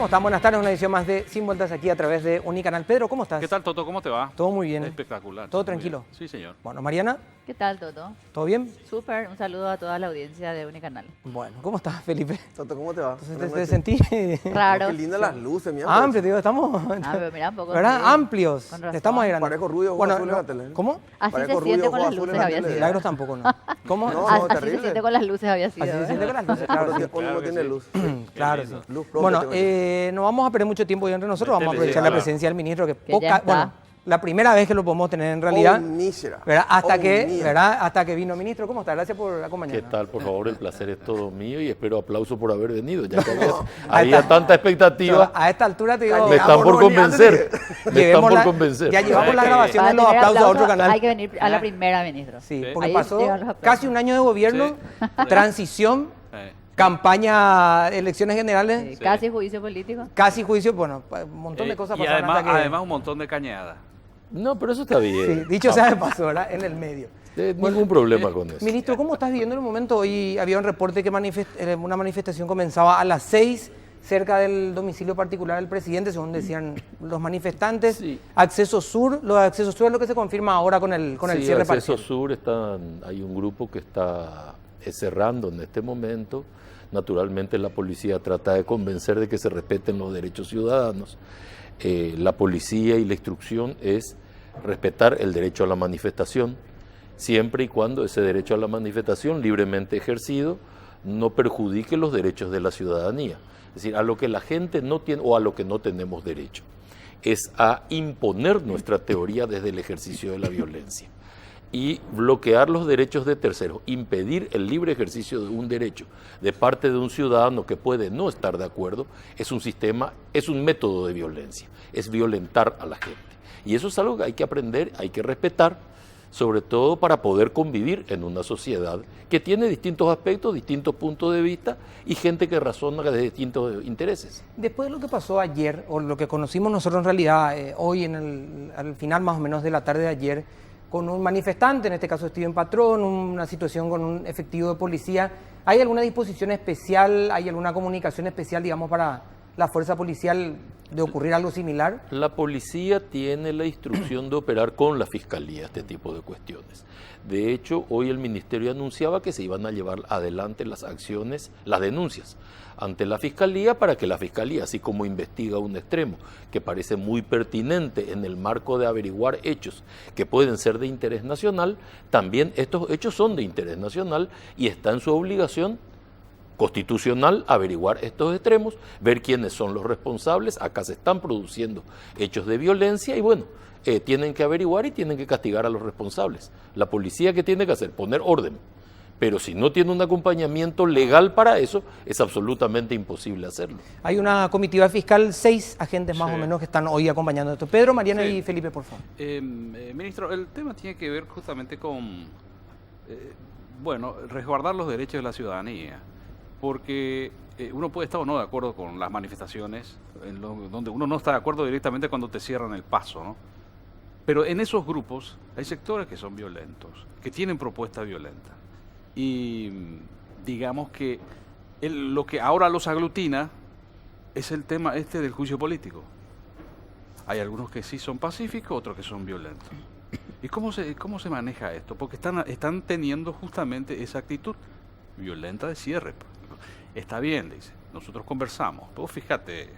¿Cómo están? Buenas tardes, una edición más de Sin Vueltas aquí a través de Unicanal. Pedro, ¿cómo estás? ¿Qué tal, Toto? ¿Cómo te va? Todo muy bien. Espectacular. ¿Todo Muy tranquilo? bien. Sí, señor. Bueno, Mariana, ¿Qué tal, Toto? ¿todo bien? Súper, un saludo a toda la audiencia de Unicanal. Bueno, ¿cómo estás, Felipe? Toto, ¿cómo te va? Entonces te sentí Raro. Qué lindas las luces, mi amor. amplio, digo, estamos Pero mira un poco. ¿verdad? sí. Amplios. Con razón. Estamos ahí grandes. Parezco rubio, ojos Bueno, azules en la tele. ¿cómo? Así Parezco se siente rubio, con ojos las azules luces en la había tele. sido. Milagros tampoco, ¿no? ¿Cómo? No, Así se terrible. siente con las luces había sido. Así se siente con las luces, Claro, claro. que Sí. uno no tiene luz. Claro, sí. Luz propia Bueno, tengo. no vamos a perder mucho tiempo hoy entre nosotros, vamos a Métele, aprovechar la claro. presencia del ministro, que Que ya poca, está. bueno, la primera vez que lo podemos tener en realidad, Mísera. ¿verdad? Hasta que, mía. ¿verdad? Hasta que vino ministro. ¿Cómo está? Gracias por ¿Qué acompañarnos. tal? Por favor, el placer es todo mío y espero aplauso por haber venido, ya que Ahí había está. tanta expectativa. A esta altura te digo, Me están por Vámonos, convencer. Me están llevemos por la- convencer. ya llevamos la que- grabación de Para los tener aplausos a otro aplauso, canal. hay que venir a la primera, ministro. Sí, Sí. porque Ahí pasó llegan los aplausos. casi un año de gobierno, Sí. transición, Eh, campaña, elecciones generales, Sí, casi juicio político. casi juicio, bueno, un montón de cosas y pasaron además, hasta que... además un montón de cañada. No, pero eso está Sí, bien. dicho sea de paso, ¿verdad? En el medio. Ningún problema con eso. Ministro, ¿cómo estás viviendo el momento? Hoy había un reporte que una manifestación comenzaba a las 6 cerca del domicilio particular del presidente, según decían los manifestantes. Sí. Acceso Sur, lo de Acceso Sur es lo que se confirma ahora con el Sí, cierre Acceso parcial. Sur hay un grupo que está cerrando en este momento. Naturalmente la policía trata de convencer de que se respeten los derechos ciudadanos. La policía y la instrucción es respetar el derecho a la manifestación, siempre y cuando ese derecho a la manifestación libremente ejercido no perjudique los derechos de la ciudadanía. Es decir, a lo que la gente no tiene o a lo que no tenemos derecho es a imponer nuestra teoría desde el ejercicio de la violencia y bloquear los derechos de terceros, impedir el libre ejercicio de un derecho de parte de un ciudadano que puede no estar de acuerdo, es un sistema, es un método de violencia, es violentar a la gente. Y eso es algo que hay que aprender, hay que respetar, sobre todo para poder convivir en una sociedad que tiene distintos aspectos, distintos puntos de vista y gente que razona de distintos intereses. Después de lo que pasó ayer, o lo que conocimos nosotros en realidad hoy al final más o menos de la tarde de ayer, con un manifestante, en este caso Steven Patrón, una situación con un efectivo de policía, ¿hay alguna disposición especial, hay alguna comunicación especial, digamos, para la fuerza policial de ocurrir algo similar? La policía tiene la instrucción de operar con la fiscalía este tipo de cuestiones. De hecho, hoy el ministerio anunciaba que se iban a llevar adelante las acciones, las denuncias ante la fiscalía para que la fiscalía, así como investiga un extremo que parece muy pertinente en el marco de averiguar hechos que pueden ser de interés nacional, también estos hechos son de interés nacional y está en su obligación constitucional averiguar estos extremos, ver quiénes son los responsables. Acá se están produciendo hechos de violencia y bueno, tienen que averiguar y tienen que castigar a los responsables. La policía, ¿qué tiene que hacer? Poner orden. Pero si no tiene un acompañamiento legal para eso, es absolutamente imposible hacerlo. Hay una comitiva fiscal, 6 agentes más Sí. o menos que están hoy acompañando esto. Pedro, Mariana Sí. y Felipe, por favor. Ministro, el tema tiene que ver justamente con, bueno, resguardar los derechos de la ciudadanía. Porque uno puede estar o no de acuerdo con las manifestaciones, donde uno no está de acuerdo directamente cuando te cierran el paso, ¿no? Pero en esos grupos hay sectores que son violentos, que tienen propuestas violentas. Y digamos que lo que ahora los aglutina es el tema este del juicio político. Hay algunos que sí son pacíficos, otros que son violentos. ¿Y cómo se maneja esto? Porque están teniendo justamente esa actitud violenta de cierre. Está bien, dice, nosotros conversamos. Pero fíjate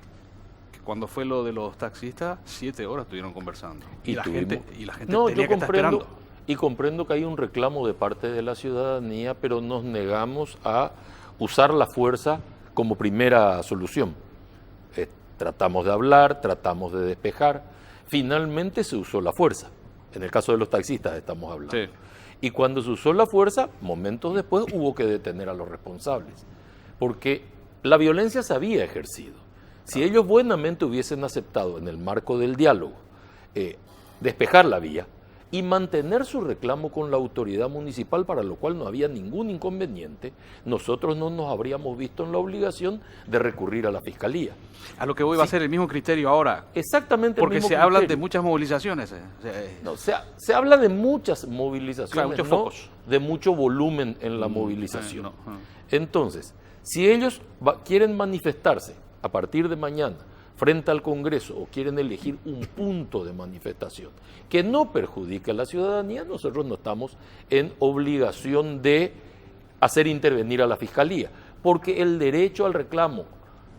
que cuando fue lo de los taxistas, 7 horas estuvieron conversando. Y la gente No, tenía yo que estar comprendo, esperando. y comprendo que hay un reclamo de parte de la ciudadanía, pero nos negamos a usar la fuerza como primera solución. Tratamos de hablar, tratamos de despejar. Finalmente se usó la fuerza. En el caso de los taxistas estamos hablando. Sí. Y cuando se usó la fuerza, momentos después hubo que detener a los responsables. Porque la violencia se había ejercido. Si ellos buenamente hubiesen aceptado en el marco del diálogo despejar la vía y mantener su reclamo con la autoridad municipal, para lo cual no había ningún inconveniente, nosotros no nos habríamos visto en la obligación de recurrir a la fiscalía. A lo que voy va a ser el mismo criterio ahora. Exactamente el Porque mismo se hablan de criterio. muchas movilizaciones. No, se habla de muchas movilizaciones, Claro, muchos no focos. de mucho volumen en la movilización. no. Entonces, si ellos quieren manifestarse a partir de mañana frente al Congreso o quieren elegir un punto de manifestación que no perjudique a la ciudadanía, nosotros no estamos en obligación de hacer intervenir a la Fiscalía, porque el derecho al reclamo,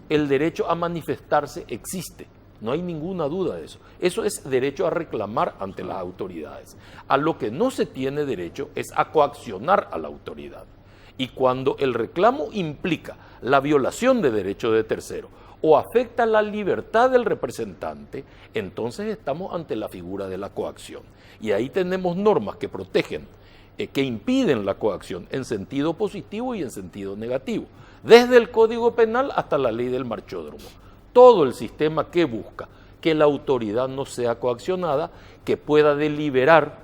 el derecho a manifestarse existe. No hay ninguna duda de eso. Eso es derecho a reclamar ante las autoridades. A lo que no se tiene derecho es a coaccionar a la autoridad. Y cuando el reclamo implica la violación de derechos de tercero o afecta la libertad del representante, entonces estamos ante la figura de la coacción. Y ahí tenemos normas que protegen, que impiden la coacción en sentido positivo y en sentido negativo. Desde el Código Penal hasta la ley del marchódromo. Todo el sistema que busca que la autoridad no sea coaccionada, que pueda deliberar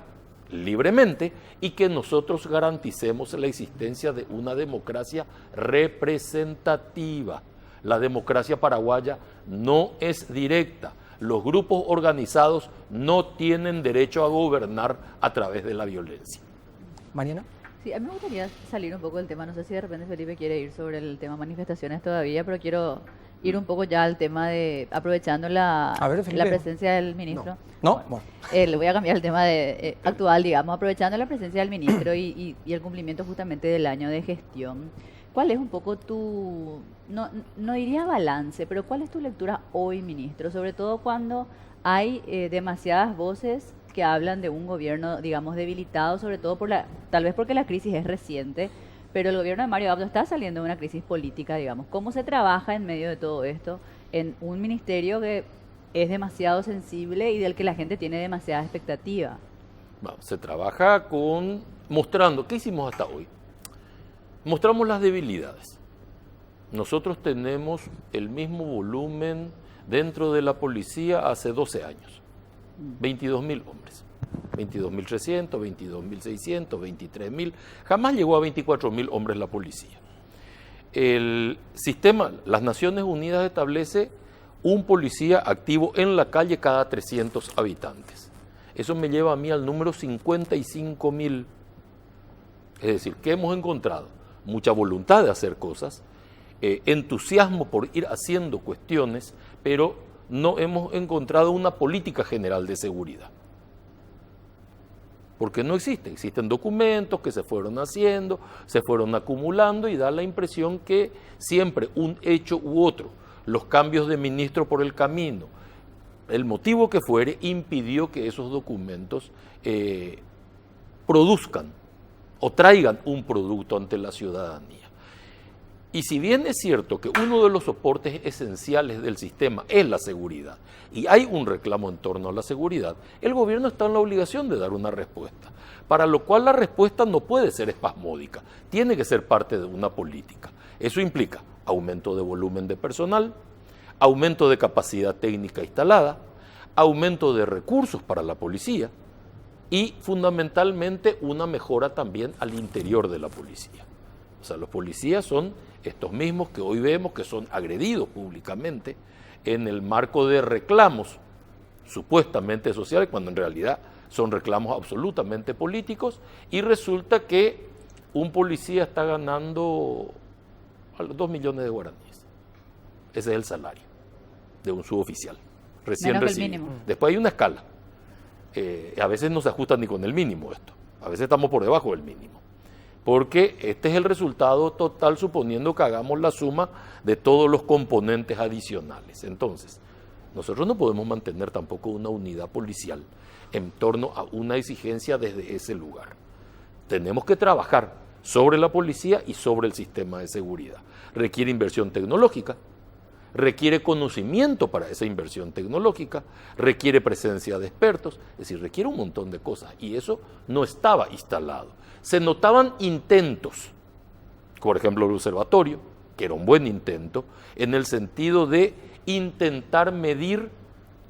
libremente y que nosotros garanticemos la existencia de una democracia representativa. La democracia paraguaya no es directa. Los grupos organizados no tienen derecho a gobernar a través de la violencia. Mariana. Sí, a mí me gustaría salir un poco del tema, no sé si de repente Felipe quiere ir sobre el tema manifestaciones todavía, pero quiero ir un poco ya al tema de, aprovechando la presencia del ministro. No. Bueno. Le voy a cambiar el tema actual, digamos, aprovechando la presencia del ministro y el cumplimiento justamente del año de gestión. ¿Cuál es un poco tu, no diría balance, pero cuál es tu lectura hoy, ministro? Sobre todo cuando hay demasiadas voces que hablan de un gobierno, digamos, debilitado, sobre todo tal vez porque la crisis es reciente, pero el gobierno de Mario Abdo está saliendo de una crisis política, digamos. ¿Cómo se trabaja en medio de todo esto en un ministerio que es demasiado sensible y del que la gente tiene demasiada expectativa? Bueno, se trabaja mostrando, ¿qué hicimos hasta hoy? Mostramos las debilidades. Nosotros tenemos el mismo volumen dentro de la policía hace 12 años. 22.000 hombres, 22.300, 22.600, 23.000, jamás llegó a 24.000 hombres la policía. El sistema, las Naciones Unidas establece un policía activo en la calle cada 300 habitantes. Eso me lleva a mí al número 55.000. Es decir, ¿qué hemos encontrado? Mucha voluntad de hacer cosas, entusiasmo por ir haciendo cuestiones, pero no hemos encontrado una política general de seguridad. Porque no existe. Existen documentos que se fueron haciendo, se fueron acumulando y da la impresión que siempre un hecho u otro, los cambios de ministro por el camino, el motivo que fuere, impidió que esos documentos produzcan o traigan un producto ante la ciudadanía. Y si bien es cierto que uno de los soportes esenciales del sistema es la seguridad, y hay un reclamo en torno a la seguridad, el gobierno está en la obligación de dar una respuesta, para lo cual la respuesta no puede ser espasmódica, tiene que ser parte de una política. Eso implica aumento de volumen de personal, aumento de capacidad técnica instalada, aumento de recursos para la policía y fundamentalmente una mejora también al interior de la policía. O sea, los policías son estos mismos que hoy vemos que son agredidos públicamente en el marco de reclamos supuestamente sociales, cuando en realidad son reclamos absolutamente políticos, y resulta que un policía está ganando a los 2 millones de guaraníes. Ese es el salario de un suboficial recién Menos que el recibido. mínimo. Después hay una escala. A veces no se ajusta ni con el mínimo esto. A veces estamos por debajo del mínimo. Porque este es el resultado total suponiendo que hagamos la suma de todos los componentes adicionales. Entonces, nosotros no podemos mantener tampoco una unidad policial en torno a una exigencia desde ese lugar. Tenemos que trabajar sobre la policía y sobre el sistema de seguridad. Requiere inversión tecnológica, requiere conocimiento para esa inversión tecnológica, requiere presencia de expertos, es decir, requiere un montón de cosas y eso no estaba instalado. Se notaban intentos, por ejemplo el observatorio, que era un buen intento, en el sentido de intentar medir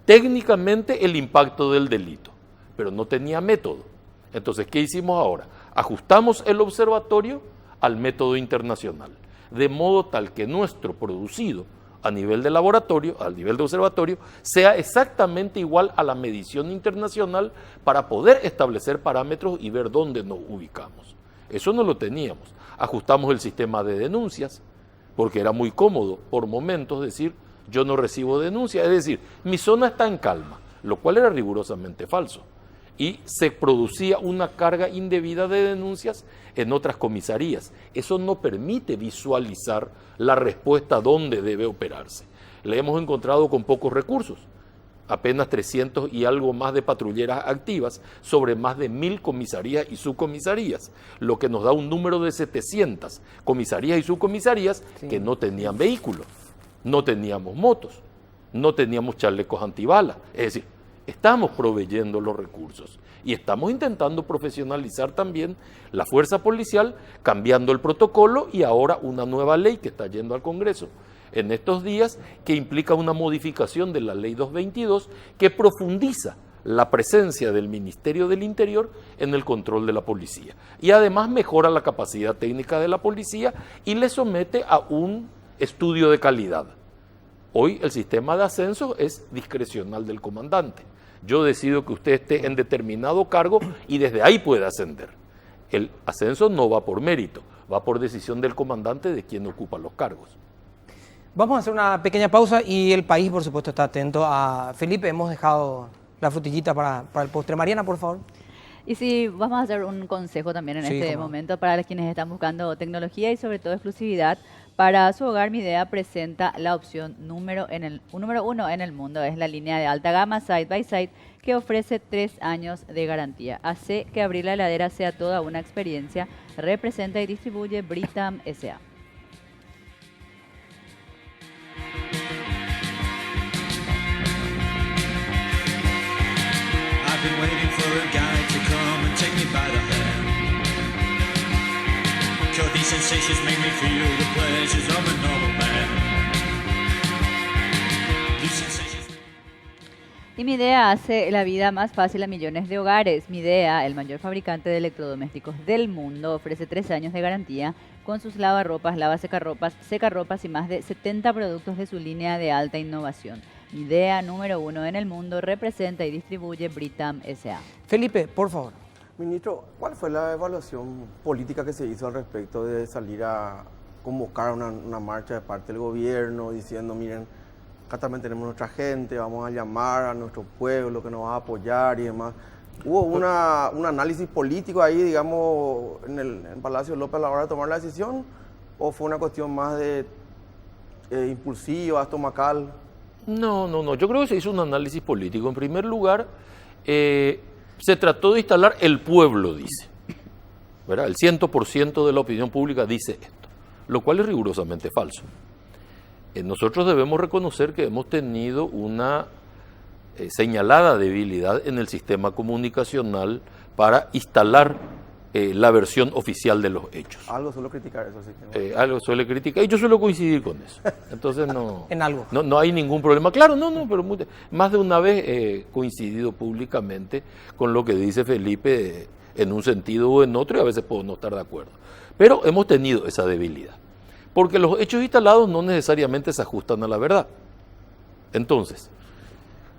técnicamente el impacto del delito, pero no tenía método. Entonces, ¿qué hicimos ahora? Ajustamos el observatorio al método internacional, de modo tal que nuestro producido a nivel de laboratorio, al nivel de observatorio, sea exactamente igual a la medición internacional para poder establecer parámetros y ver dónde nos ubicamos. Eso no lo teníamos. Ajustamos el sistema de denuncias, porque era muy cómodo por momentos decir yo no recibo denuncia, es decir, mi zona está en calma, lo cual era rigurosamente falso. Y se producía una carga indebida de denuncias en otras comisarías. Eso no permite visualizar la respuesta dónde debe operarse. Le hemos encontrado con pocos recursos, apenas 300 y algo más de patrulleras activas sobre más de 1000 comisarías y subcomisarías, lo que nos da un número de 700 comisarías y subcomisarías que no tenían vehículos, no teníamos motos, no teníamos chalecos antibalas. Es decir, estamos proveyendo los recursos y estamos intentando profesionalizar también la fuerza policial, cambiando el protocolo y ahora una nueva ley que está yendo al Congreso en estos días, que implica una modificación de la Ley 222 que profundiza la presencia del Ministerio del Interior en el control de la policía. Y además mejora la capacidad técnica de la policía y le somete a un estudio de calidad. Hoy el sistema de ascenso es discrecional del comandante. Yo decido que usted esté en determinado cargo y desde ahí puede ascender. El ascenso no va por mérito, va por decisión del comandante de quien ocupa los cargos. Vamos a hacer una pequeña pausa y el país, por supuesto, está atento a Felipe. Hemos dejado la frutillita para el postre. Mariana, por favor. Y sí, vamos a hacer un consejo también en este momento para quienes están buscando tecnología y sobre todo exclusividad. Para su hogar, Midea presenta la opción número uno en el mundo. Es la línea de alta gama Side by Side que ofrece 3 años de garantía. Hace que abrir la heladera sea toda una experiencia. Representa y distribuye Britam S.A. I've been waiting for a guy to come and take me by the hand. Cure these sensations, make me feel the pleasures of a normal man. These sensations... Y Midea hace la vida más fácil a millones de hogares. Midea, el mayor fabricante de electrodomésticos del mundo, ofrece 3 años de garantía con sus lavarropas, secarropas y más de 70 productos de su línea de alta innovación. Midea, número 1 en el mundo, representa y distribuye Britam S.A. Felipe, por favor. Ministro, ¿cuál fue la evaluación política que se hizo al respecto de salir a convocar una marcha de parte del gobierno diciendo, miren, acá también tenemos nuestra gente, vamos a llamar a nuestro pueblo que nos va a apoyar y demás? ¿Hubo un análisis político ahí, digamos, en el Palacio López a la hora de tomar la decisión? ¿O fue una cuestión más de impulsiva, estomacal? No, yo creo que se hizo un análisis político. En primer lugar, se trató de instalar el pueblo, dice, ¿verdad? El 100% de la opinión pública dice esto, lo cual es rigurosamente falso. Nosotros debemos reconocer que hemos tenido una señalada debilidad en el sistema comunicacional para instalar la versión oficial de los hechos. Algo suelo criticar eso, sí. Algo suele criticar y yo suelo coincidir con eso. Entonces no, en algo. No hay ningún problema. Claro, pero más de una vez he coincidido públicamente con lo que dice Felipe en un sentido o en otro y a veces puedo no estar de acuerdo. Pero hemos tenido esa debilidad. Porque los hechos instalados no necesariamente se ajustan a la verdad. Entonces,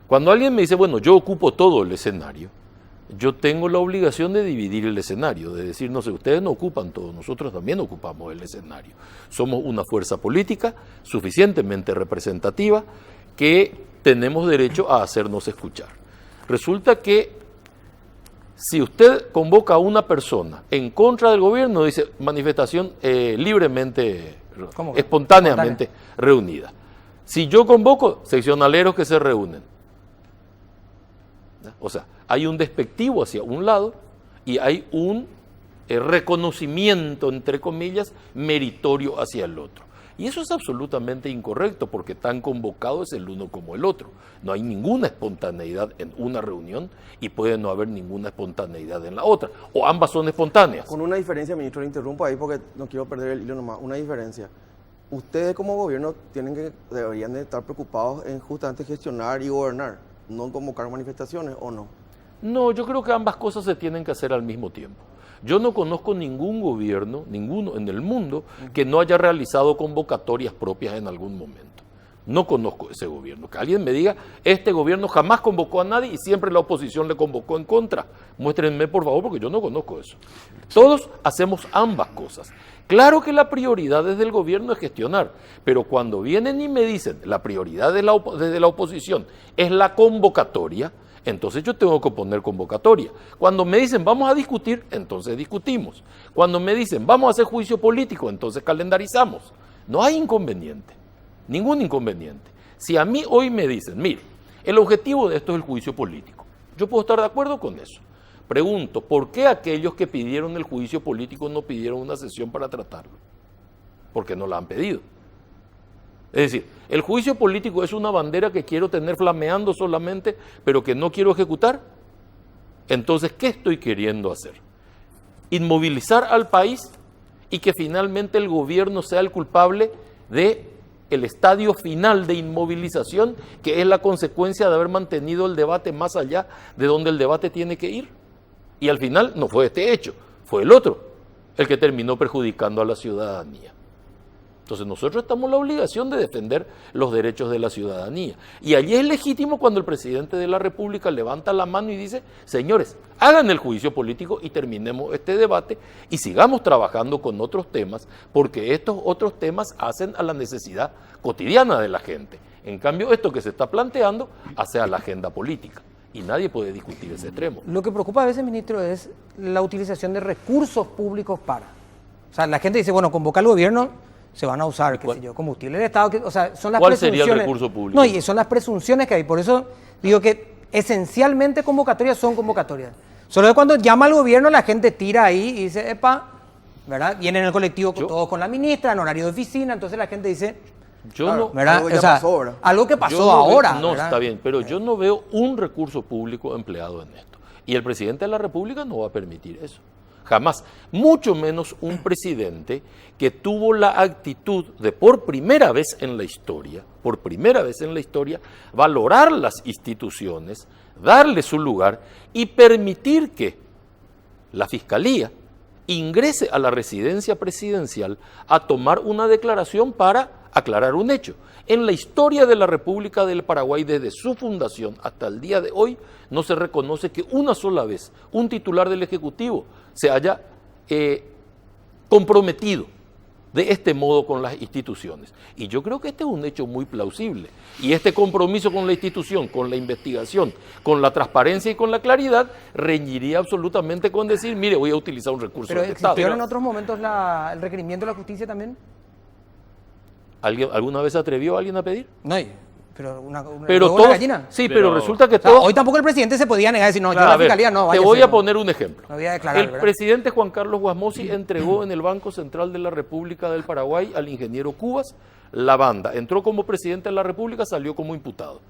cuando alguien me dice, bueno, yo ocupo todo el escenario, yo tengo la obligación de dividir el escenario, de decir, no sé, ustedes no ocupan todo, nosotros también ocupamos el escenario. Somos una fuerza política suficientemente representativa que tenemos derecho a hacernos escuchar. Resulta que si usted convoca a una persona en contra del gobierno, dice manifestación libremente, espontáneamente reunida. Si yo convoco seccionaleros que se reúnen, o sea, hay un despectivo hacia un lado y hay un reconocimiento, entre comillas, meritorio hacia el otro. Y eso es absolutamente incorrecto porque tan convocado es el uno como el otro. No hay ninguna espontaneidad en una reunión y puede no haber ninguna espontaneidad en la otra. O ambas son espontáneas. Con una diferencia, ministro, le interrumpo ahí porque no quiero perder el hilo nomás. Una diferencia. Ustedes como gobierno deberían de estar preocupados en justamente gestionar y gobernar, no en convocar manifestaciones, ¿o no? No, yo creo que ambas cosas se tienen que hacer al mismo tiempo. Yo no conozco ningún gobierno, ninguno en el mundo, que no haya realizado convocatorias propias en algún momento. No conozco ese gobierno. Que alguien me diga, este gobierno jamás convocó a nadie y siempre la oposición le convocó en contra. Muéstrenme, por favor, porque yo no conozco eso. Todos hacemos ambas cosas. Claro que la prioridad desde el gobierno es gestionar, pero cuando vienen y me dicen la prioridad desde la oposición es la convocatoria, entonces yo tengo que poner convocatoria. Cuando me dicen vamos a discutir, entonces discutimos. Cuando me dicen vamos a hacer juicio político, entonces calendarizamos. No hay inconveniente. Ningún inconveniente. Si a mí hoy me dicen, mire, el objetivo de esto es el juicio político, yo puedo estar de acuerdo con eso. Pregunto, ¿por qué aquellos que pidieron el juicio político no pidieron una sesión para tratarlo? Porque no la han pedido. Es decir, el juicio político es una bandera que quiero tener flameando solamente, pero que no quiero ejecutar. Entonces, ¿qué estoy queriendo hacer? Inmovilizar al país y que finalmente el gobierno sea el culpable de el estadio final de inmovilización, que es la consecuencia de haber mantenido el debate más allá de donde el debate tiene que ir. Y al final no fue este hecho, fue el otro, el que terminó perjudicando a la ciudadanía. Entonces nosotros estamos en la obligación de defender los derechos de la ciudadanía. Y allí es legítimo cuando el presidente de la República levanta la mano y dice, señores, hagan el juicio político y terminemos este debate y sigamos trabajando con otros temas, porque estos otros temas hacen a la necesidad cotidiana de la gente. En cambio, esto que se está planteando hace a la agenda política y nadie puede discutir ese extremo. Lo que preocupa a veces, ministro, es la utilización de recursos públicos para. O sea, la gente dice, bueno, convoca al gobierno, se van a usar, qué sé yo, combustible del Estado, o sea, son las ¿Cuál presunciones. sería el recurso público? No, y son las presunciones que hay, por eso digo que esencialmente convocatorias son convocatorias. Solo que cuando llama al gobierno la gente tira ahí y dice, epa, ¿verdad? Viene en el colectivo todos con la ministra, en horario de oficina, entonces la gente dice, Yo Claro, no, ¿verdad? algo ya O sea, pasó, ¿verdad? algo que pasó yo no veo- ahora. no, ¿verdad? está bien, pero yo no veo un recurso público empleado en esto. Y el presidente de la República no va a permitir eso. Jamás. Mucho menos un presidente que tuvo la actitud de por primera vez en la historia, valorar las instituciones, darle su lugar y permitir que la Fiscalía ingrese a la residencia presidencial a tomar una declaración para aclarar un hecho. En la historia de la República del Paraguay, desde su fundación hasta el día de hoy, no se reconoce que una sola vez un titular del Ejecutivo se haya comprometido de este modo con las instituciones. Y yo creo que este es un hecho muy plausible. Y este compromiso con la institución, con la investigación, con la transparencia y con la claridad, reñiría absolutamente con decir, mire, voy a utilizar un recurso Pero del Estado. ¿existió en otros momentos el requerimiento de la justicia también? ¿Alguna vez se atrevió alguien a pedir? No, pero una Pero huevo, una todos, gallina. sí, Pero- pero resulta que O sea, todos... hoy tampoco el presidente se podía negar y decir, no, Claro, yo a la ver, fiscalía no, te váyase, voy a no. poner un ejemplo. No voy a declarar, El ¿verdad? presidente Juan Carlos Guasmosi entregó en el Banco Central de la República del Paraguay al ingeniero Cubas la banda. Entró como presidente de la República, salió como imputado.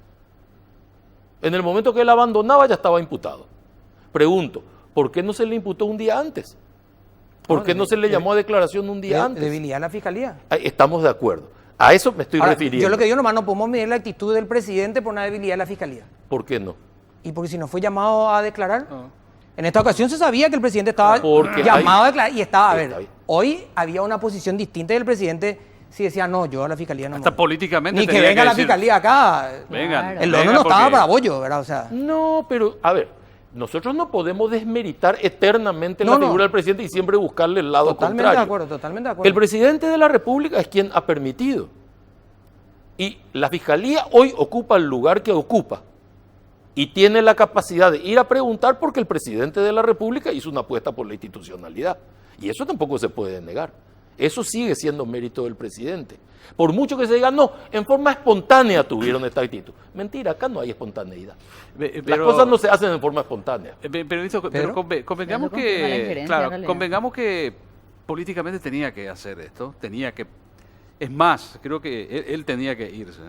En el momento que él abandonaba ya estaba imputado. Pregunto, ¿por qué no se le imputó un día antes? ¿Por qué no se le llamó a declaración un día antes? Debilidad de la fiscalía. Estamos de acuerdo. A eso me estoy Ahora, refiriendo. yo lo que digo nomás, no podemos medir la actitud del presidente por una debilidad de la fiscalía. ¿Por qué no? Y porque si no fue llamado a declarar, en esta ocasión se sabía que el presidente estaba Porque llamado hay- a declarar y estaba, a Está ver, bien. hoy había una posición distinta del presidente si decía, no, yo a la fiscalía no me Hasta voy. políticamente Ni que tenía venga la decir, fiscalía acá. Vengan, Claro. El vengan horno no estaba porque- para bollo, ¿verdad? O sea, No, pero a ver, nosotros no podemos desmeritar eternamente No, la no. figura del presidente y siempre buscarle el lado totalmente contrario. de acuerdo, totalmente de acuerdo. El presidente de la República es quien ha permitido. Y la Fiscalía hoy ocupa el lugar que ocupa. Y tiene la capacidad de ir a preguntar porque el presidente de la República hizo una apuesta por la institucionalidad. Y eso tampoco se puede negar. Eso sigue siendo mérito del presidente. Por mucho que se diga, no, en forma espontánea tuvieron esta actitud. Mentira, acá no hay espontaneidad. Las cosas no se hacen en forma espontánea. Pero ¿Pedro? convengamos Pero confirma la que, injerencia, en claro, realidad. convengamos que políticamente tenía que hacer esto, tenía que, es más, creo que él tenía que irse,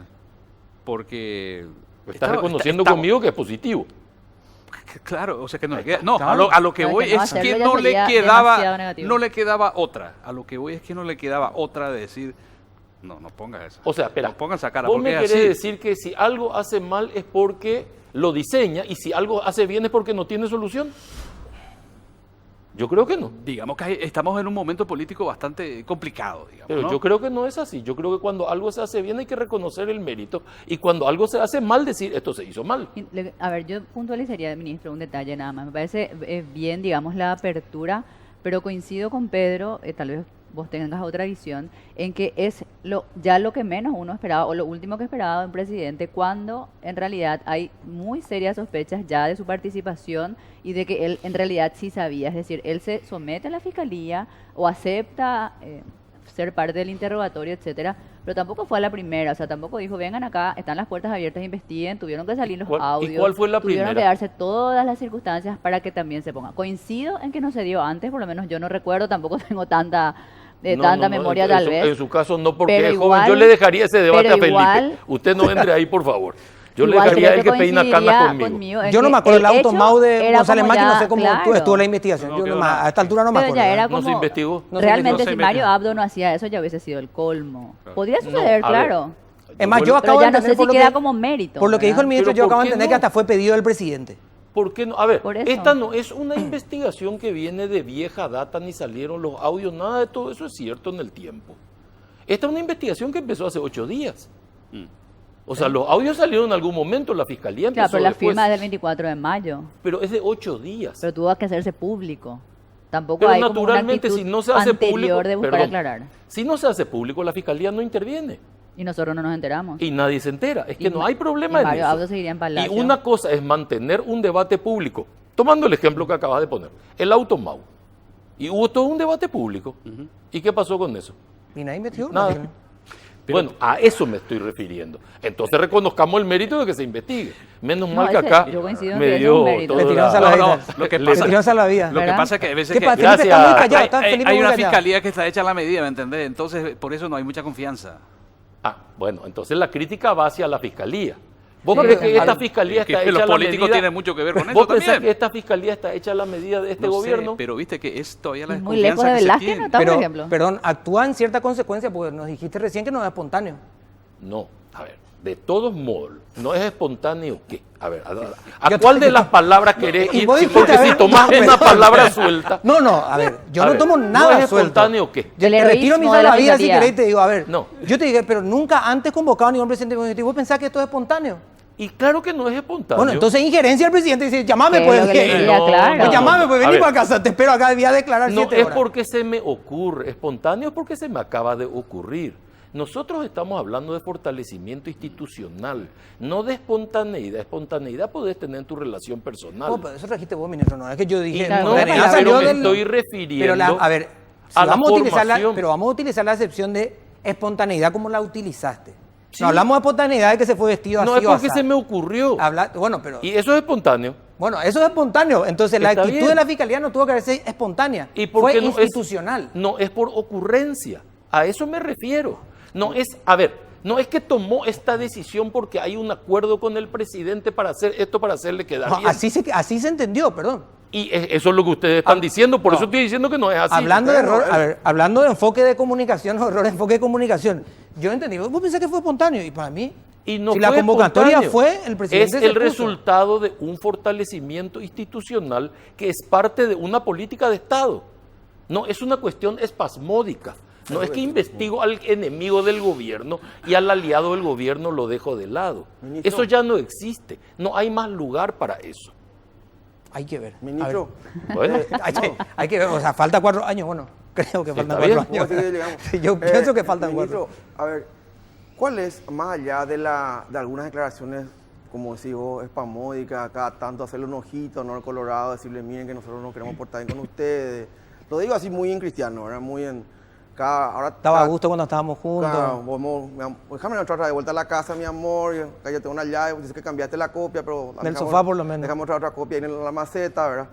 porque Está reconociendo conmigo que es positivo. claro, o sea que no le queda, no, Claro. a lo que Claro, voy que no es hacerlo que ya no le sería quedaba, demasiado negativo. no le quedaba otra, a lo que voy es que no le quedaba otra de decir, no pongas eso, O sea, espera, no pongas esa cara, vos porque me es querés así. decir que si algo hace mal es porque lo diseña y si algo hace bien es porque no tiene solución. Yo creo que no. Digamos que estamos en un momento político bastante complicado, digamos, Pero ¿no? yo creo que no es así. Yo creo que cuando algo se hace bien hay que reconocer el mérito. Y cuando algo se hace mal, decir, esto se hizo mal. A ver, yo puntualizaría, ministro, un detalle nada más. Me parece bien, digamos, la apertura, pero coincido con Pedro, tal vez vos tengas otra visión, en que es ya lo que menos uno esperaba, o lo último que esperaba de un presidente, cuando en realidad hay muy serias sospechas ya de su participación y de que él en realidad sí sabía. Es decir, él se somete a la fiscalía o acepta ser parte del interrogatorio, etcétera, pero tampoco fue a la primera, o sea, tampoco dijo, vengan acá, están las puertas abiertas, investiguen, tuvieron que salir los audios. ¿Y cuál fue la tuvieron primera? que darse todas las circunstancias para que también se ponga. Coincido en que no se dio antes, por lo menos yo no recuerdo, tampoco tengo tanta memoria tal vez. En su caso no, porque Pero es joven. igual- Yo le dejaría ese debate a pero Felipe. igual- Usted no entre ahí, por favor. Yo le Igual dejaría a creo él que peina coincidiría cana conmigo. en Yo no que me acuerdo el auto hecho Mau de era González como Machi, no ya, sé cómo claro. estuvo la investigación. No Yo quedó no me- nada. a esta altura no me Pero acuerdo. ya era No se como, investigó. No se realmente investigó. si No se Mario investigó. Abdo no hacía eso ya hubiese sido el colmo. Podría No, suceder, a ver, claro. Es más, yo Pero acabo de ya no entender sé si por lo queda que- como mérito. Por lo que dijo el ¿verdad? ministro, Pero yo ¿por acabo de qué entender no? que hasta fue pedido del presidente. ¿Por qué no? A ver, Por eso. esta no es una investigación que viene de vieja data, ni salieron los audios, nada de todo eso es cierto en el tiempo. Esta es una investigación que empezó hace 8 días. O sea, los audios salieron en algún momento, la fiscalía empezó Claro, pero la después, firma es del 24 de mayo. pero es de 8 días. Pero tuvo que hacerse público. Tampoco Pero hay como una naturalmente, actitud si no se hace anterior público, de buscar perdón, aclarar. si no se hace público, la fiscalía no interviene Y nosotros no nos enteramos. y nadie se entera. Es que Y no Ma- hay problema y en Mario eso. Abdo seguiría en Palacio. Y una cosa es mantener un debate público. Tomando el ejemplo que acabas de poner, el auto Mau. Y hubo todo un debate público. ¿Y qué pasó con eso? Y nadie investigó. Nada. Bueno, a eso me estoy refiriendo. Entonces reconozcamos el mérito de que se investigue. Menos No, mal que ese- acá yo coincido en me que ese es dio un mérito. toda Le tiró la- a No, la no, vida. lo que Le pasa, tiró a la vida. lo que ¿Verdad? pasa es que a veces ¿Qué que pasa? Felipe está Gracias. muy callado. Está hay Felipe muy una callado. fiscalía que está hecha a la medida, ¿me entendés? Entonces, por eso no hay mucha confianza. Ah, bueno, entonces la crítica va hacia la fiscalía. ¿Vos Sí, crees que pero- esta fiscalía Es que está hecha los a la políticos medida? tienen mucho que ver con ¿Vos eso pensás también? que esta fiscalía está hecha a la medida de este No sé, gobierno? pero viste que es todavía la Y muy lejos desconfianza de que se Velázquez, tiene. ¿no? Está, por Pero, ejemplo. perdón, actúa en cierta consecuencia, porque nos dijiste recién que no es espontáneo. No, a ver, de todos modos, ¿no es espontáneo qué? A ver, ¿a Yo cuál te- de las palabras querés y ir? vos Sí, dijiste, porque a si ver, tomás no, una pero- palabra suelta... No, no, a ver, yo A no ver, tomo ¿no nada es suelto. espontáneo o qué? Yo El te retiro mi heroísmo de la salvavidas si fiscalía. querés y te digo, a ver, No. yo te dije, pero nunca antes convocado a ningún presidente ejecutivo, ¿vos pensás que esto es espontáneo? Y claro que no es espontáneo. Bueno, entonces injerencia al presidente y dice, llamame Que pues. es lo que le que- decía, claro. Pues llamame, pues A vení ver. para casa, te espero acá, voy a declarar No 7 es horas. porque se me ocurre, espontáneo es porque se me acaba de ocurrir. Nosotros estamos hablando de fortalecimiento institucional, no de espontaneidad. Espontaneidad podés tener en tu relación personal. No, pero eso trajiste vos, ministro, no es que yo dije. Y Claro, no, la realidad pero salió me del- estoy refiriendo Pero a ver, si a la vamos a utilizar formación. pero vamos a utilizar la excepción de espontaneidad como la utilizaste. Sí. No hablamos de espontaneidad de que se fue vestido No así es porque o asá. se me ocurrió. Bueno, pero Y eso es espontáneo. bueno, eso es espontáneo. Entonces la Está actitud bien. de la fiscalía no tuvo que haber sido espontánea. ¿Y por fue qué no es- institucional. No es por ocurrencia. A eso me refiero. No es, a ver, no es que tomó esta decisión porque hay un acuerdo con el presidente para hacer esto, para hacerle quedar No, bien. así se entendió, perdón. Y eso es lo que ustedes están diciendo, por no. eso estoy diciendo que no es así. Hablando de Bueno, error, a ver, hablando de enfoque de comunicación o error de enfoque de comunicación, yo entendí, vos pensás que fue espontáneo y para mí, Y no si la fue convocatoria espontáneo. fue, el presidente Es se el puso. resultado de un fortalecimiento institucional que es parte de una política de Estado. No es una cuestión espasmódica. No es que investigo al enemigo del gobierno y al aliado del gobierno lo dejo de lado. Ministro. Eso ya no existe. No hay más lugar para eso. Hay que ver. Ministro, Bueno, Hay que ver, o sea, falta 4 años, bueno, creo que faltan Está 4 bien. años. ¿cómo así que llegamos? Sí, yo pienso que faltan 4. Ministro, a ver, ¿cuál es, más allá de algunas declaraciones, como decís vos, espamódicas, cada tanto hacerle un ojito, ¿no? Al Colorado, decirle, miren que nosotros nos queremos portar bien con ustedes? Lo digo así muy en cristiano, ¿verdad? Muy en... Estaba a gusto cuando estábamos juntos. Déjame entrar de vuelta a la casa, mi amor. Acá yo tengo una llave, dice que cambiaste la copia, pero... Del sofá, por lo menos. Dejamos otra copia ahí en la maceta, ¿verdad?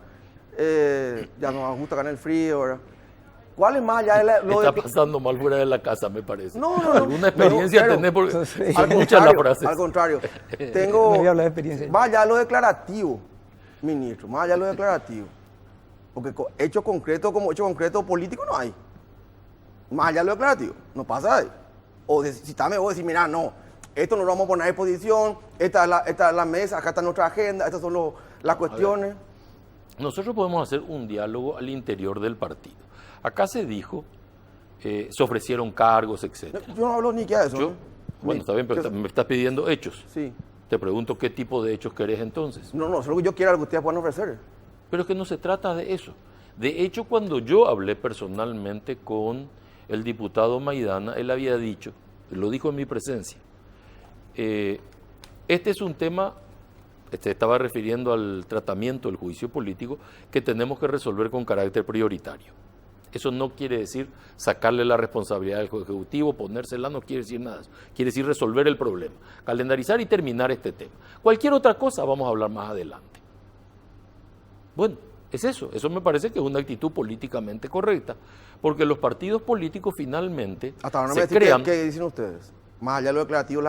Ya nos gusta acá en el frío, ¿verdad? ¿Cuál es más allá de lo está de... pasando mal fuera de la casa, me parece. No. Alguna experiencia pero- tenés porque Sí. escucha la frase. Al contrario, tengo... No voy a hablar de experiencia. Más allá de lo declarativo, ministro, más allá de lo declarativo. Porque hecho concreto como hecho concreto político no hay. Más allá de lo declarativo, no pasa ahí. O citame vos decir, mira, no, esto nos lo vamos a poner a disposición, esta es la mesa, acá está nuestra agenda, estas son las cuestiones. nosotros podemos hacer un diálogo al interior del partido. Acá se dijo, se ofrecieron cargos, etc. Yo no hablo ni qué de eso. ¿no? Bueno, está bien, pero me estás pidiendo hechos. Sí. Te pregunto qué tipo de hechos querés entonces. No, solo que yo quiero lo que ustedes puedan ofrecer. Pero es que no se trata de eso. De hecho, cuando yo hablé personalmente con el diputado Maidana, él había dicho, lo dijo en mi presencia, este es un tema, estaba refiriendo al tratamiento del juicio político, que tenemos que resolver con carácter prioritario. Eso no quiere decir sacarle la responsabilidad al Ejecutivo, ponérsela, no quiere decir nada de eso. Quiere decir resolver el problema, calendarizar y terminar este tema. Cualquier otra cosa vamos a hablar más adelante. Bueno, es eso me parece que es una actitud políticamente correcta, porque los partidos políticos finalmente Hasta ahora no se me decís crean... ¿qué dicen ustedes? Más allá de lo declarativo,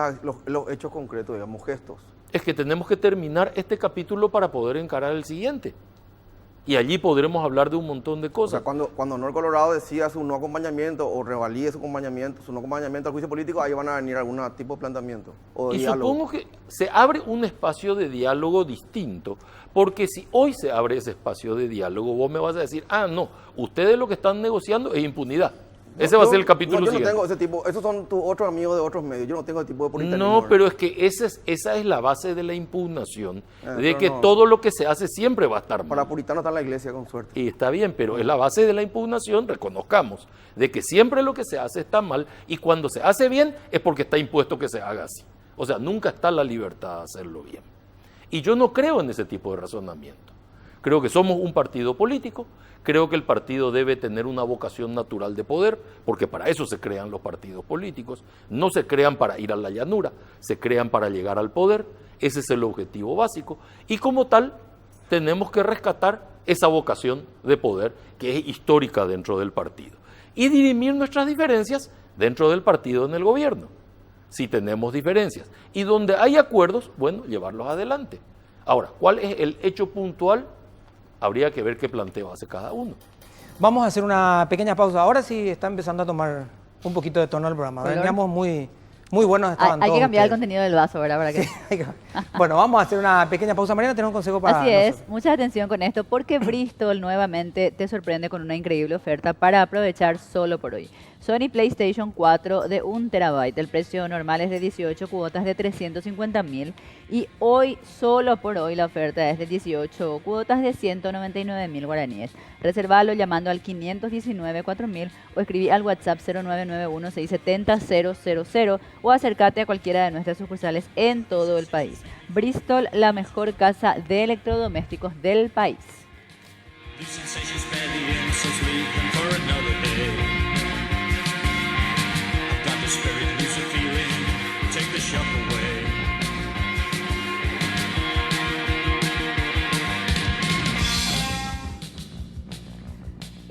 los hechos concretos, digamos, gestos. Es que tenemos que terminar este capítulo para poder encarar el siguiente. Y allí podremos hablar de un montón de O cosas. sea, cuando Honor Colorado decía su no acompañamiento o revalide su no acompañamiento al juicio político, ahí van a venir algún tipo de planteamiento o de Y diálogo. supongo que se abre un espacio de diálogo distinto, porque si hoy se abre ese espacio de diálogo, vos me vas a decir, no, ustedes lo que están negociando es impunidad. Ese va a ser el capítulo yo siguiente. no tengo ese tipo, esos son tus otros amigos de otros medios, yo no tengo ese tipo de puritanismo. No, pero es que esa es la base de la impugnación, de pero que no. todo lo que se hace siempre va a estar mal. Para puritanos está en la iglesia, con suerte. Y está bien, pero es la base de la impugnación, reconozcamos, de que siempre lo que se hace está mal y cuando se hace bien es porque está impuesto que se haga así. O sea, nunca está la libertad de hacerlo bien. Y yo no creo en ese tipo de razonamiento. Creo que somos un partido político, creo que el partido debe tener una vocación natural de poder, porque para eso se crean los partidos políticos, no se crean para ir a la llanura, se crean para llegar al poder, ese es el objetivo básico, y como tal tenemos que rescatar esa vocación de poder que es histórica dentro del partido, y dirimir nuestras diferencias dentro del partido en el gobierno, si tenemos diferencias, y donde hay acuerdos, bueno, llevarlos adelante. Ahora, ¿cuál es el hecho puntual? Habría que ver qué planteo hace cada uno. Vamos a hacer una pequeña pausa. Ahora sí está empezando a tomar un poquito de tono el programa. Color. Veníamos muy buenos. Estaban Hay que todos cambiar el ustedes. contenido del vaso, ¿verdad? Para que... Bueno, vamos a hacer una pequeña pausa. Mariana, ¿tenés un consejo para Así es, nosotros? mucha atención con esto porque Bristol nuevamente te sorprende con una increíble oferta para aprovechar solo por hoy. Sony PlayStation 4 de 1 terabyte, el precio normal es de 18 cuotas de 350.000 y hoy, solo por hoy, la oferta es de 18 cuotas de 199.000 guaraníes. Reservalo llamando al 519-4000 o escribí al WhatsApp 0991-670-000 o acércate a cualquiera de nuestras sucursales en todo el país. Bristol, la mejor casa de electrodomésticos del país. These sensations fed the end, so sleep them for another day. I've got the spirit, lose the feeling, take the shock away.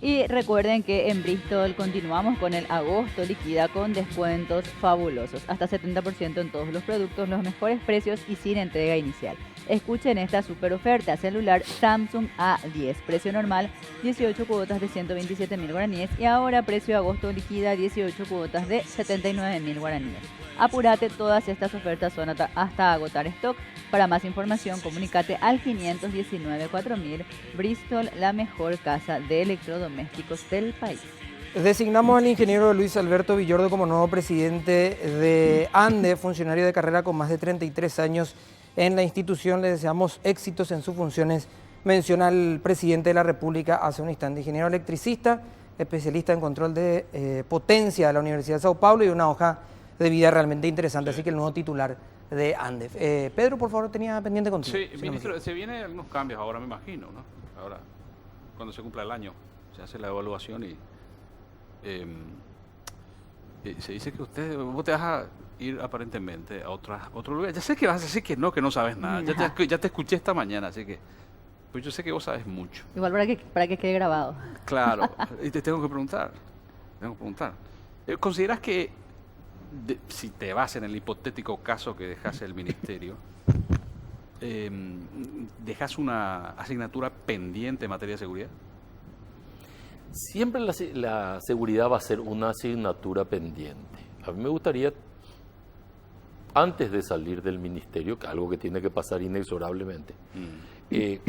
Y recuerden que en Bristol continuamos con el agosto liquida con descuentos fabulosos. Hasta 70% en todos los productos, los mejores precios y sin entrega inicial. Escuchen esta super oferta. Celular Samsung A10. Precio normal 18 cuotas de 127.000 guaraníes. Y ahora precio agosto liquida 18 cuotas de 79.000 guaraníes. Apúrate, todas estas ofertas son hasta agotar stock. Para más información, comunícate al 519-4000. Bristol, la mejor casa de electrodomésticos del país. Designamos al ingeniero Luis Alberto Villordo como nuevo presidente de ANDE, funcionario de carrera con más de 33 años en la institución. Le deseamos éxitos en sus funciones. Menciona el presidente de la República hace un instante. Ingeniero electricista, especialista en control de potencia de la Universidad de Sao Paulo y una hoja de vida realmente interesante. Así que el nuevo titular de ANDE. Pedro, por favor, tenía pendiente contigo. Sí, si no me ministro, equivoco. se vienen algunos cambios ahora, me imagino, ¿no? Ahora, cuando se cumpla el año, se hace la evaluación y se dice que vos te vas a ir aparentemente a otro lugar. Ya sé que vas a decir que no sabes nada. Ya te escuché esta mañana, así que pues yo sé que vos sabes mucho. Igual para que quede grabado. Claro, y te tengo que preguntar. ¿Consideras que si te vas en el hipotético caso que dejas el ministerio, dejas una asignatura pendiente en materia de seguridad? Siempre la seguridad va a ser una asignatura pendiente. A mí me gustaría, antes de salir del ministerio, que algo que tiene que pasar inexorablemente,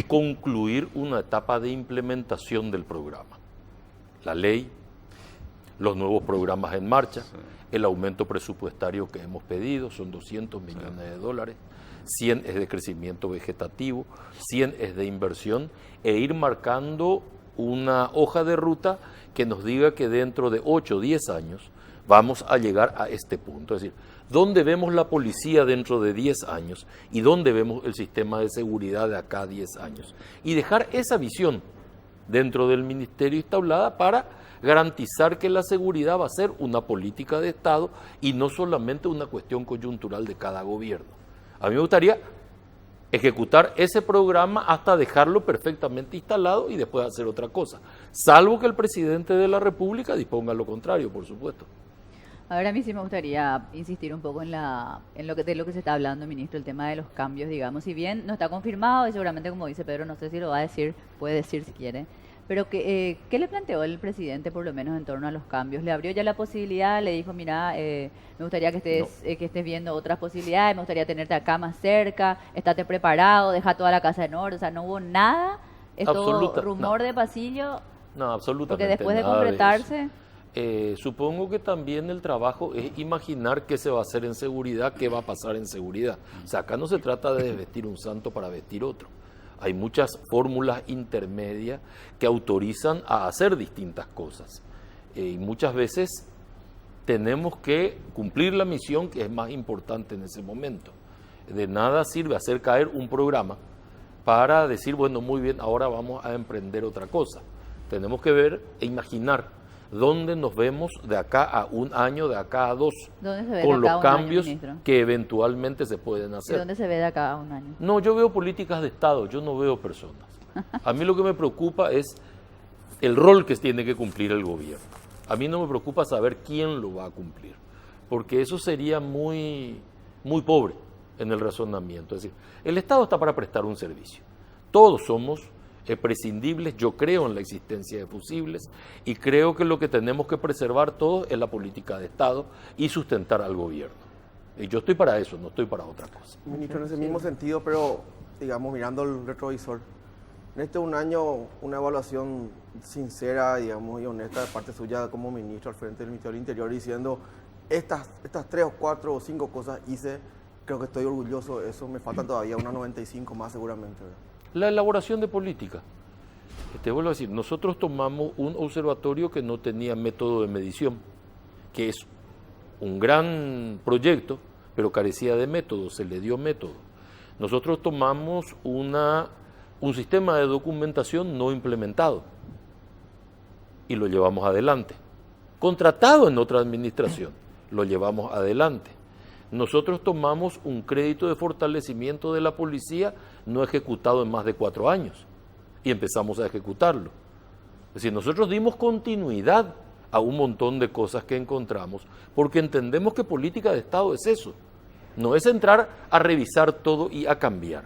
concluir una etapa de implementación del programa. La ley, los nuevos programas en marcha, el aumento presupuestario que hemos pedido, son 200 millones de dólares, 100 es de crecimiento vegetativo, 100 es de inversión, e ir marcando una hoja de ruta que nos diga que dentro de 8 o 10 años vamos a llegar a este punto. Es decir, ¿dónde vemos la policía dentro de 10 años y dónde vemos el sistema de seguridad de acá a 10 años? Y dejar esa visión dentro del ministerio instaurada para garantizar que la seguridad va a ser una política de Estado y no solamente una cuestión coyuntural de cada gobierno. A mí me gustaría ejecutar ese programa hasta dejarlo perfectamente instalado y después hacer otra cosa, salvo que el presidente de la República disponga lo contrario, por supuesto. A ver, a mí sí me gustaría insistir un poco de lo que se está hablando, ministro, el tema de los cambios, digamos. Si bien no está confirmado y seguramente, como dice Pedro, no sé si lo va a decir, puede decir si quiere, pero ¿qué le planteó el presidente por lo menos en torno a los cambios? ¿Le abrió ya la posibilidad? ¿Le dijo, mira, me gustaría que estés viendo otras posibilidades, me gustaría tenerte acá más cerca, estate preparado, deja toda la casa en orden? O sea, no hubo nada, es todo rumor de pasillo. No, absolutamente. Porque después de nada concretarse... supongo que también el trabajo es imaginar qué se va a hacer en seguridad, qué va a pasar en seguridad. O sea, acá no se trata de desvestir un santo para vestir otro. Hay muchas fórmulas intermedias que autorizan a hacer distintas cosas. Y muchas veces tenemos que cumplir la misión que es más importante en ese momento. De nada sirve hacer caer un programa para decir, bueno, muy bien, ahora vamos a emprender otra cosa. Tenemos que ver e imaginar dónde nos vemos de acá a un año, de acá a 2, con los cambios que eventualmente se pueden hacer. ¿Y dónde se ve de acá a un año? No, yo veo políticas de Estado, yo no veo personas. A mí lo que me preocupa es el rol que tiene que cumplir el gobierno. A mí no me preocupa saber quién lo va a cumplir, porque eso sería muy pobre en el razonamiento. Es decir, el Estado está para prestar un servicio. Todos somos prescindibles, yo creo en la existencia de fusibles y creo que lo que tenemos que preservar todos es la política de Estado y sustentar al gobierno. Y yo estoy para eso, no estoy para otra cosa. Ministro, en ese mismo sentido, pero digamos, mirando el retrovisor, en este un año, una evaluación sincera, digamos, y honesta de parte suya como ministro al frente del Ministerio del Interior, diciendo estas 3 o 4 o 5 cosas hice, creo que estoy orgulloso de eso, me faltan todavía unas 95 más seguramente, ¿verdad? La elaboración de política. Te vuelvo a decir, nosotros tomamos un observatorio que no tenía método de medición, que es un gran proyecto, pero carecía de método, se le dio método. Nosotros tomamos un sistema de documentación no implementado y lo llevamos adelante. Contratado en otra administración, lo llevamos adelante. Nosotros tomamos un crédito de fortalecimiento de la policía no ejecutado en más de 4 años y empezamos a ejecutarlo. Es decir, nosotros dimos continuidad a un montón de cosas que encontramos porque entendemos que política de Estado es eso. No es entrar a revisar todo y a cambiar.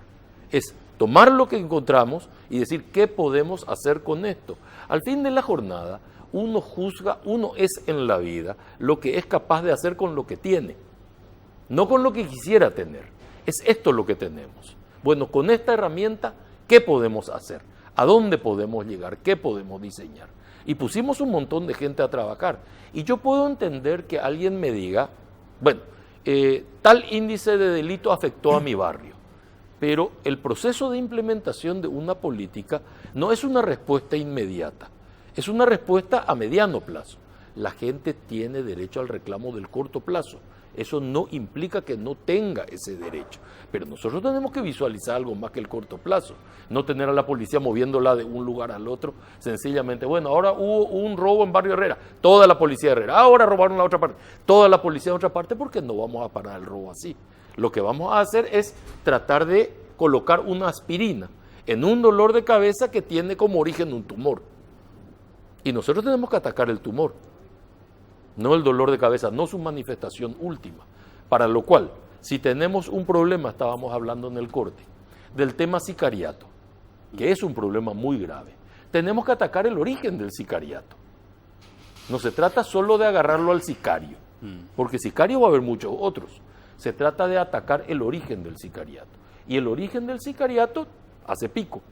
Es tomar lo que encontramos y decir qué podemos hacer con esto. Al fin de la jornada, uno juzga, uno es en la vida lo que es capaz de hacer con lo que tiene. No con lo que quisiera tener. Es esto lo que tenemos. Bueno, con esta herramienta, ¿qué podemos hacer? ¿A dónde podemos llegar? ¿Qué podemos diseñar? Y pusimos un montón de gente a trabajar. Y yo puedo entender que alguien me diga, bueno, tal índice de delito afectó a mi barrio. Pero el proceso de implementación de una política no es una respuesta inmediata. Es una respuesta a mediano plazo. La gente tiene derecho al reclamo del corto plazo. Eso no implica que no tenga ese derecho. Pero nosotros tenemos que visualizar algo más que el corto plazo. No tener a la policía moviéndola de un lugar al otro, sencillamente, bueno, ahora hubo un robo en Barrio Herrera, toda la policía de Herrera, ahora robaron la otra parte, toda la policía de otra parte, porque no vamos a parar el robo así. Lo que vamos a hacer es tratar de colocar una aspirina en un dolor de cabeza que tiene como origen un tumor. Y nosotros tenemos que atacar el tumor. No el dolor de cabeza, no su manifestación última. Para lo cual, si tenemos un problema, estábamos hablando en el corte, del tema sicariato, que es un problema muy grave, tenemos que atacar el origen del sicariato. No se trata solo de agarrarlo al sicario, porque sicario va a haber muchos otros. Se trata de atacar el origen del sicariato. Y el origen del sicariato hace pico,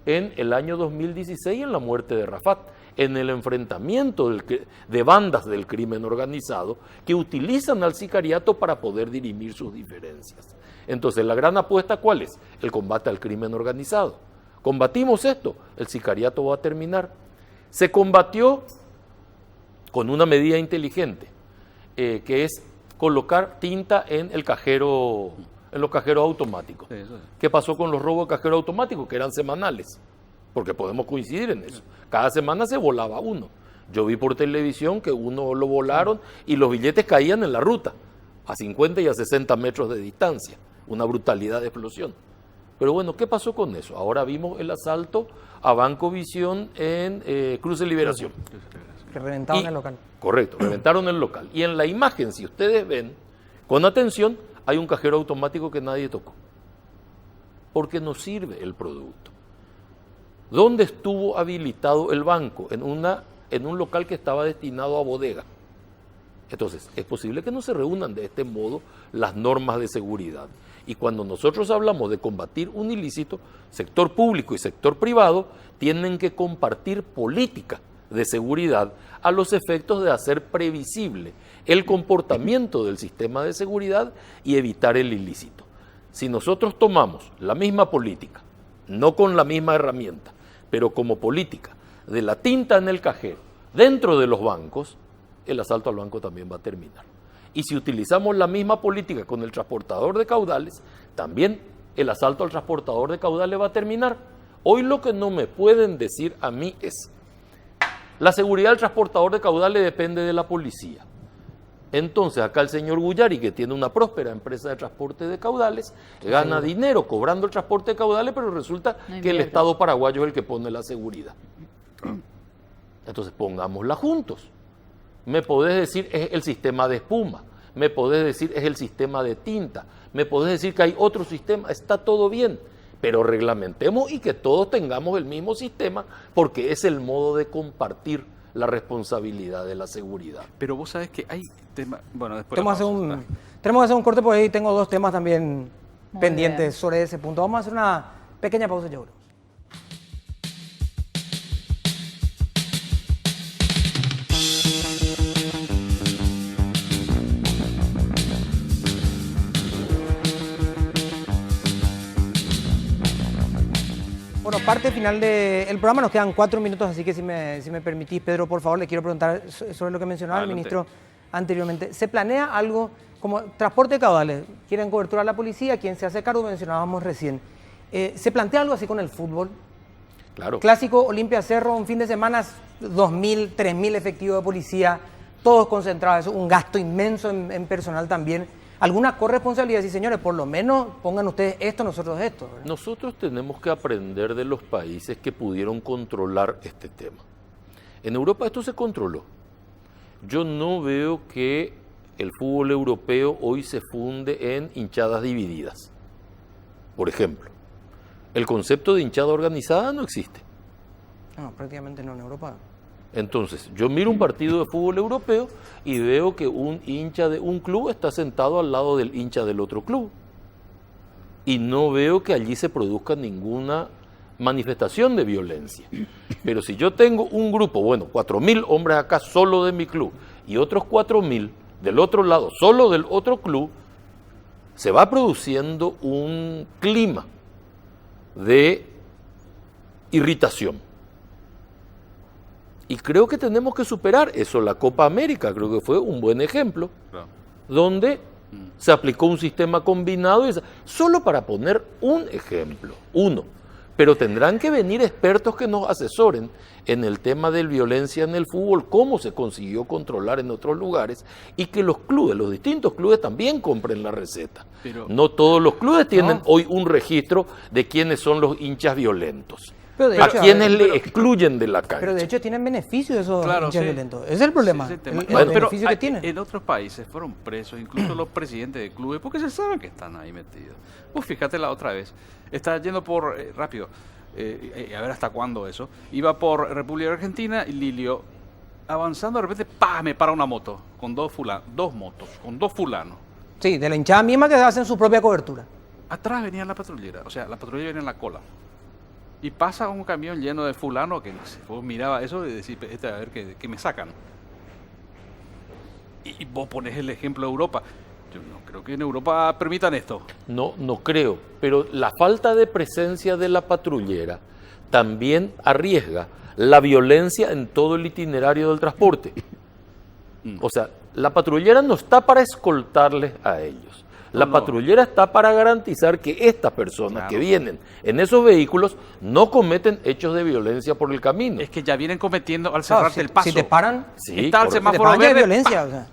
en el año 2016 en la muerte de Rafat, en el enfrentamiento de bandas del crimen organizado que utilizan al sicariato para poder dirimir sus diferencias. Entonces, la gran apuesta, ¿cuál es? El combate al crimen organizado. Combatimos esto, el sicariato va a terminar. Se combatió con una medida inteligente, que es colocar tinta en el cajero, en los cajeros automáticos. Sí, eso es. ¿Qué pasó con los robos de cajeros automáticos? Que eran semanales, porque podemos coincidir en eso. Cada semana se volaba uno. Yo vi por televisión que uno lo volaron y los billetes caían en la ruta, a 50 y a 60 metros de distancia. Una brutalidad de explosión. Pero bueno, ¿qué pasó con eso? Ahora vimos el asalto a Banco Visión en Cruz de Liberación. Que reventaron el local. Correcto, reventaron el local. Y en la imagen, si ustedes ven, con atención, hay un cajero automático que nadie tocó. Porque no sirve el producto. ¿Dónde estuvo habilitado el banco? En un local que estaba destinado a bodega. Entonces, es posible que no se reúnan de este modo las normas de seguridad. Y cuando nosotros hablamos de combatir un ilícito, sector público y sector privado tienen que compartir política de seguridad a los efectos de hacer previsible el comportamiento del sistema de seguridad y evitar el ilícito. Si nosotros tomamos la misma política, no con la misma herramienta, pero como política de la tinta en el cajero dentro de los bancos, el asalto al banco también va a terminar. Y si utilizamos la misma política con el transportador de caudales, también el asalto al transportador de caudales va a terminar. Hoy lo que no me pueden decir a mí es, la seguridad del transportador de caudales depende de la policía. Entonces acá el señor Guyari, que tiene una próspera empresa de transporte de caudales, gana dinero cobrando el transporte de caudales, pero resulta que el Estado paraguayo es el que pone la seguridad. Entonces pongámosla juntos. Me podés decir es el sistema de espuma, me podés decir es el sistema de tinta, me podés decir que hay otro sistema, está todo bien, pero reglamentemos y que todos tengamos el mismo sistema porque es el modo de compartir la responsabilidad de la seguridad. Pero vos sabés que hay temas... Bueno, después... Tenemos que hacer un corte porque ahí tengo dos temas también Muy pendientes bien. sobre ese punto. Vamos a hacer una pequeña pausa, yo creo. Bueno, parte final del programa, nos quedan 4 minutos, así que si me permitís, Pedro, por favor, le quiero preguntar sobre lo que mencionaba el Adelante. ministro anteriormente. ¿Se planea algo como transporte de caudales? ¿Quieren cobertura a la policía? ¿Quién se hace cargo? Mencionábamos recién. ¿Se plantea algo así con el fútbol? Claro. Clásico, Olimpia Cerro, un fin de semana, 2.000, 3.000 efectivos de policía, todos concentrados, un gasto inmenso en personal también. ¿Alguna corresponsabilidad? Sí, señores, por lo menos pongan ustedes esto, nosotros esto, ¿verdad? Nosotros tenemos que aprender de los países que pudieron controlar este tema. En Europa esto se controló. Yo no veo que el fútbol europeo hoy se funde en hinchadas divididas. Por ejemplo, el concepto de hinchada organizada no existe. No, prácticamente no en Europa. Entonces, yo miro un partido de fútbol europeo y veo que un hincha de un club está sentado al lado del hincha del otro club. Y no veo que allí se produzca ninguna manifestación de violencia. Pero si yo tengo un grupo, bueno, 4.000 hombres acá solo de mi club y otros 4.000 del otro lado solo del otro club, se va produciendo un clima de irritación. Y creo que tenemos que superar eso. La Copa América creo que fue un buen ejemplo, Claro. donde se aplicó un sistema combinado, solo para poner un ejemplo, uno. Pero tendrán que venir expertos que nos asesoren en el tema de violencia en el fútbol, cómo se consiguió controlar en otros lugares, y que los clubes, los distintos clubes también compren la receta. Pero- no todos los clubes tienen No. hoy un registro de quiénes son los hinchas violentos. Pero de a hecho, quienes pero- le excluyen de la cancha. Pero de hecho tienen beneficios esos Claro, hinchas sí. violentos. Ese es el problema, Ese es el tema. el Bueno, beneficio que hay- tienen. en otros países fueron presos, incluso los presidentes de clubes, porque se saben que están ahí metidos. Pues fíjate la otra vez, está yendo por, rápido, a ver hasta cuándo eso, iba por República Argentina y Lilio, avanzando de repente, ¡pah!, me para una moto, con dos motos, con dos fulanos. Sí, de la hinchada misma que hacen su propia cobertura. atrás venía la patrullera, o sea, la patrullera venía en la cola. Y pasa un camión lleno de fulano que vos miraba eso y decís, a ver qué me sacan. Y vos pones el ejemplo de Europa. Yo no creo que en Europa permitan esto. No, no creo, pero la falta de presencia de la patrullera también arriesga la violencia en todo el itinerario del transporte. O sea, la patrullera no está para escoltarles a ellos. La No. patrullera está para garantizar que estas personas Claro. que vienen en esos vehículos no cometen hechos de violencia por el camino. Es que ya vienen cometiendo al Claro, cerrarte si, el paso. si te paran, Sí, Está el correcto. si te semáforo paran ya hay verde, violencia. ¡pa! O sea,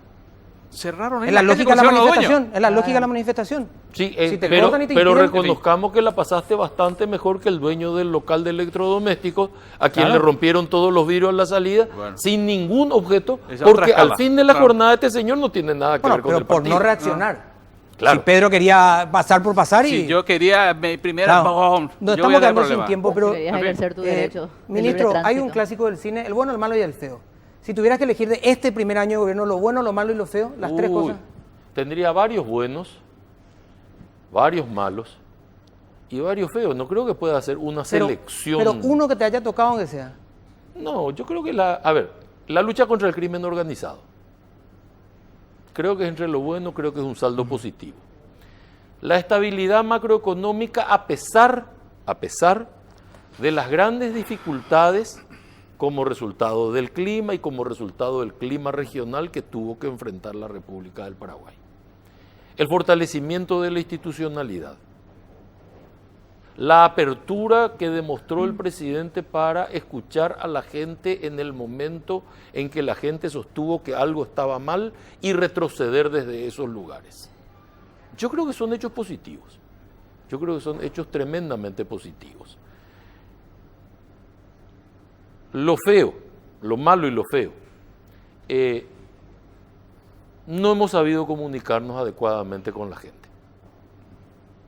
Cerraron ahí es la calle lógica de como la si fueran los manifestación. dueños. Es la lógica de la Claro. manifestación. Sí, Si te pero, cortan y te pero impiden- reconozcamos que la pasaste bastante mejor que el dueño del local de electrodomésticos, a quien Claro. le rompieron todos los vidrios en la salida, Bueno. sin ningún objeto, Esa otra porque al escala, fin de la claro. jornada este señor no tiene nada que Bueno, ver con pero el por partido. no reaccionar. Claro. Si Pedro quería pasar por pasar y... Si yo quería mi primera... Claro, ¡bom! no Yo voy estamos a tener quedando sin problema. tiempo, pero... Querías ejercer tu derecho de Ministro, libre hay un tránsito. clásico del cine, el bueno, el malo y el feo. Si tuvieras que elegir de este primer año de gobierno lo bueno, lo malo y lo feo, las tres Uy, cosas. Tendría varios buenos, varios malos y varios feos. No creo que pueda hacer una Pero, selección. pero uno que te haya tocado aunque sea. No, yo creo que la lucha contra el crimen organizado. Creo que entre lo bueno, creo que es un saldo positivo. La estabilidad macroeconómica, a pesar de las grandes dificultades como resultado del clima y como resultado del clima regional que tuvo que enfrentar la República del Paraguay. El fortalecimiento de la institucionalidad. La apertura que demostró el presidente para escuchar a la gente en el momento en que la gente sostuvo que algo estaba mal y retroceder desde esos lugares. Yo creo que son hechos positivos. Yo creo que son hechos tremendamente positivos. Lo feo, lo malo y lo feo. No hemos sabido comunicarnos adecuadamente con la gente.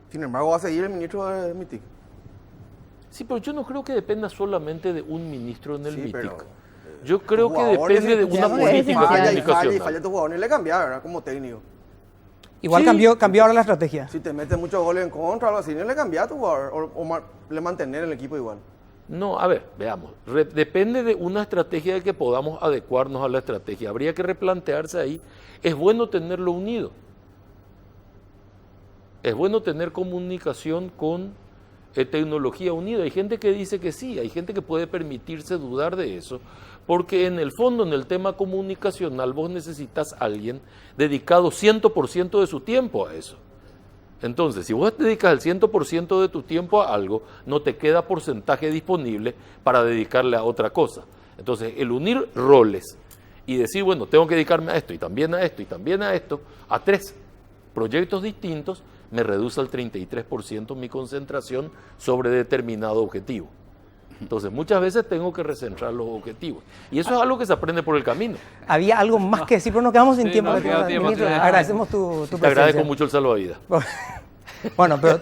Sin embargo, va a seguir el ministro de MITIC. Sí, pero yo no creo que dependa solamente de un ministro en el Sí, MITIC. pero, Yo creo que Jugadores depende de que una Digamos que es política esencial. falla y comunicacional. falla tu jugador y le cambia, ¿verdad? Como técnico. Igual Sí. cambió ahora la estrategia. Si te metes muchos goles en contra o algo así, no le cambia a tu jugador le mantener el equipo igual. No, a ver, veamos. Depende de una estrategia de que podamos adecuarnos a la estrategia. Habría que replantearse ahí. Es bueno tenerlo unido. Es bueno tener comunicación con tecnología unida. Hay gente que dice que sí, hay gente que puede permitirse dudar de eso, porque en el fondo, en el tema comunicacional, vos necesitas a alguien dedicado 100% de su tiempo a eso. Entonces, si vos te dedicas el 100% de tu tiempo a algo, no te queda porcentaje disponible para dedicarle a otra cosa. Entonces, el unir roles y decir, bueno, tengo que dedicarme a esto y también a esto y también a esto, a 3 proyectos distintos, me reduce al 33% mi concentración sobre determinado objetivo. Entonces, muchas veces tengo que recentrar los objetivos. Y eso es algo que se aprende por el camino. Había algo más que decir, pero nos quedamos sin Sí, tiempo. nos queda tiempo, Ministro, sí. agradecemos tu Te presencia. agradezco mucho el salvavidas. Bueno, pero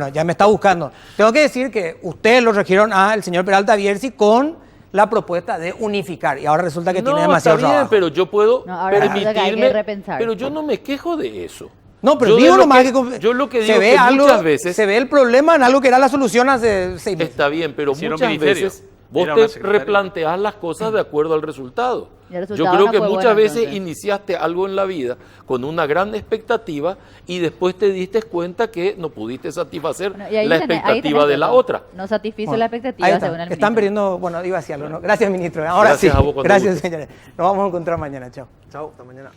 ya me está buscando. Tengo que decir que ustedes lo regieron al señor Peralta Bierzi con la propuesta de unificar y ahora resulta que tiene demasiado está bien, trabajo. pero yo puedo No, ahora resulta que hay que permitirme, repensar. pero yo no me quejo de eso. No, pero Yo de digo lo nomás que- yo lo que digo se ve que algo, muchas veces se ve el problema en algo que era la solución hace 6 meses. está bien, pero Hicieron muchas ministerio. veces vos Era una te secretaria. replanteas las cosas de acuerdo al resultado. Y el Yo resultado creo no que fue muchas bueno, veces entonces. iniciaste algo en la vida con una gran expectativa y después te diste cuenta que no pudiste satisfacer Bueno, y ahí la tenés- ahí expectativa tenés de la todo. otra. No satisfizo Bueno, la ahí expectativa está. según el Están ministro. perdiendo, bueno, iba a decir algo, ¿no? Gracias, ministro. Ahora Gracias sí. a vos cuando Gracias, gustes. señores. Nos vamos a encontrar mañana. Chao. Chao, hasta mañana.